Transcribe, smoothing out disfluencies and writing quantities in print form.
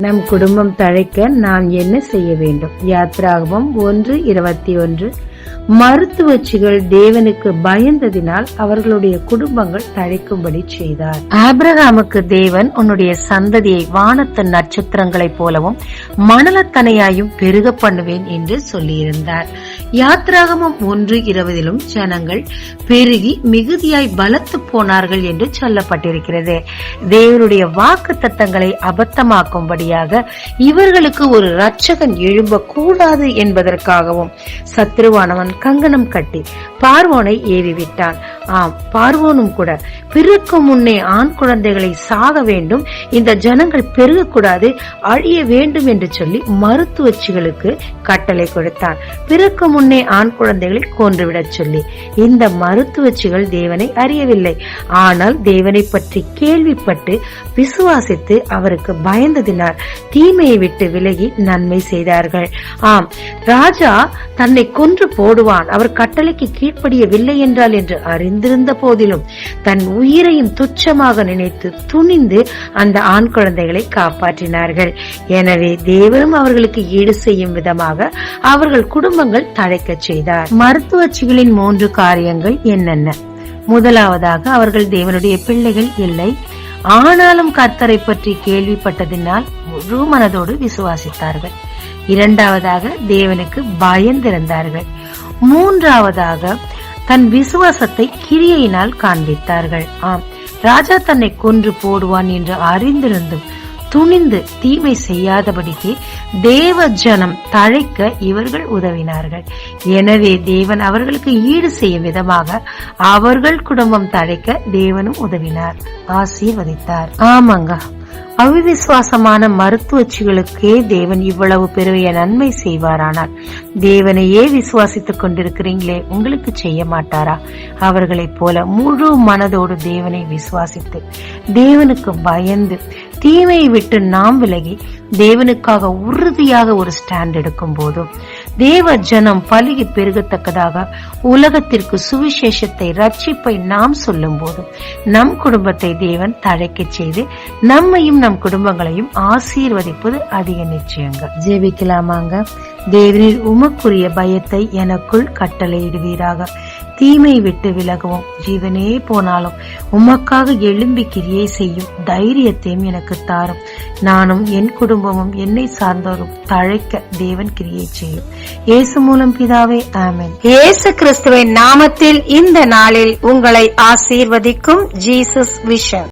நம் குடும்பம் தழைக்க நாம் என்ன செய்ய வேண்டும்? யாத்ராகமம் 1:21. மருத்துவச்சிகள் தேவனுக்கு பயந்ததினால் அவர்களுடைய குடும்பங்கள் தழைக்கும்படி செய்தார். ஆபிரகாமுக்கு தேவன் உன்னுடைய சந்ததியை வானத்து நட்சத்திரங்களைப் போலவும் மணலத்தனையாயும் பெருக பண்ணுவேன் என்று சொல்லியிருந்தார். யாத்ராகமம் 1:20 ஜனங்கள் பெருகி மிகுதியாய் பலத்து போனார்கள் என்று சொல்லப்பட்டிருக்கிறது. தேவனுடைய வாக்கு தத்தங்களை அபத்தமாக்கும்படியாக இவர்களுக்கு ஒரு இரட்சகன் எழும்ப கூடாது என்பதற்காகவும் சத்ருவானவன் கங்கணம் கட்டி பார்வோனை ஏவிவிட்டான். ஆம், பார்வோனும் கூட பிறக்கும் முன்னே ஆண் குழந்தைகளை சாக வேண்டும், இந்த ஜனங்கள் பெருகக்கூடாது, அழிய வேண்டும் என்று சொல்லி மருத்துவச்சிகளுக்கு கட்டளை கொடுத்தான். பிறக்கும் முன்னே ஆண் குழந்தைகளை கொன்றுவிடச் சொல்லி. இந்த மருத்துவச்சிகள் தேவனை அறியவில்லை, ஆனால் தேவனை பற்றி கேள்விப்பட்டு விசுவாசித்து அவருக்கு பயந்ததினால் தீமையை விட்டு விலகி நன்மை செய்தார்கள். ஆம், ராஜா தன்னை கொன்று போடுவான், அவர் கட்டளைக்கு கீழ்ப்படியவில்லை என்றால் என்று அறிந்திருந்த போதிலும் தன் உயிரையும் துச்சமாக நினைத்து துணிந்து அந்த ஆண் குழந்தைகளை காப்பாற்றினார்கள். எனவே தேவனும் அவர்களுக்கு ஈடு செய்யும் விதமாக அவர்கள் குடும்பங்கள் தழைக்க செய்தார். மருத்துவச்சிகளின் 3 காரியங்கள் என்னென்ன? முதலாவதாக, அவர்கள் தேவனுடைய பிள்ளைகள் இல்லை, ஆனாலும் கர்த்தரை பற்றி கேள்விப்பட்டதினால் முழு மனதோடு விசுவாசித்தார்கள். இரண்டாவதாக, தேவனுக்கு பயந்திருந்தார்கள். மூன்றாவதாக, தன் விசுவாசத்தை கிரியையினால் காண்பித்தார்கள். ஆம், ராஜா தன்னை கொன்று போடுவான் என்று அறிந்திருந்தும் துணிந்து தீமை செய்யாதபடிக்கு தேவ ஜனம் தழைக்க இவர்கள் உதவினார்கள். எனவே தேவன் அவர்களுக்கு ஈடு செய்யும் விதமாக அவர்கள் குடும்பம் தழைக்க தேவனும் உதவினார், ஆசீர்வதித்தார். ஆமாங்க, அவிசுவாசமான மருத்துவச்சிகளுக்கே தேவன் இவ்வளவு பெரிய நன்மை செய்வாரானால் தேவனையே விசுவாசித்துக் கொண்டிருக்கிறீங்களே, உங்களுக்கு செய்ய மாட்டாரா? அவர்களைப் போல முழு மனதோடு தேவனை விசுவாசித்து தேவனுக்கு பயந்து தீமையை விட்டு நாம் விலகி தேவனுக்காக உறுதியாக ஒரு ஸ்டாண்ட் எடுக்கும் போதும் தேவ ஜனம் பலுகி பெருகத்தக்கதாக உலகத்திற்கு சுவிசேஷத்தை, ரட்சிப்பை நாம் சொல்லும் போதும் நம் குடும்பத்தை தேவன் தழைக்க செய்து நம்மையும் நம் குடும்பங்களையும் ஆசீர்வதிப்பது அதிக நிச்சயங்க. ஜெபிக்கலாமாங்க. தேவனில் உமக்குரிய பயத்தை எனக்குள் கட்டளையிடுவீராக. தீமை விட்டு விலகவும் ஜீவனே போனாலும் உமக்காக எழும்பி கிரியை செய்யும் தைரியத்தையும் எனக்கு தாரும். நானும் என் குடும்பமும் என்னை சார்ந்தோரும் தழைக்க தேவன் கிரியை செய்யும். இயேசு மூலம் பிதாவே, ஆமென். இயேசு கிறிஸ்துவின் நாமத்தில் இந்த நாளில் உங்களை ஆசீர்வதிக்கும் ஜீசஸ் விஷன்.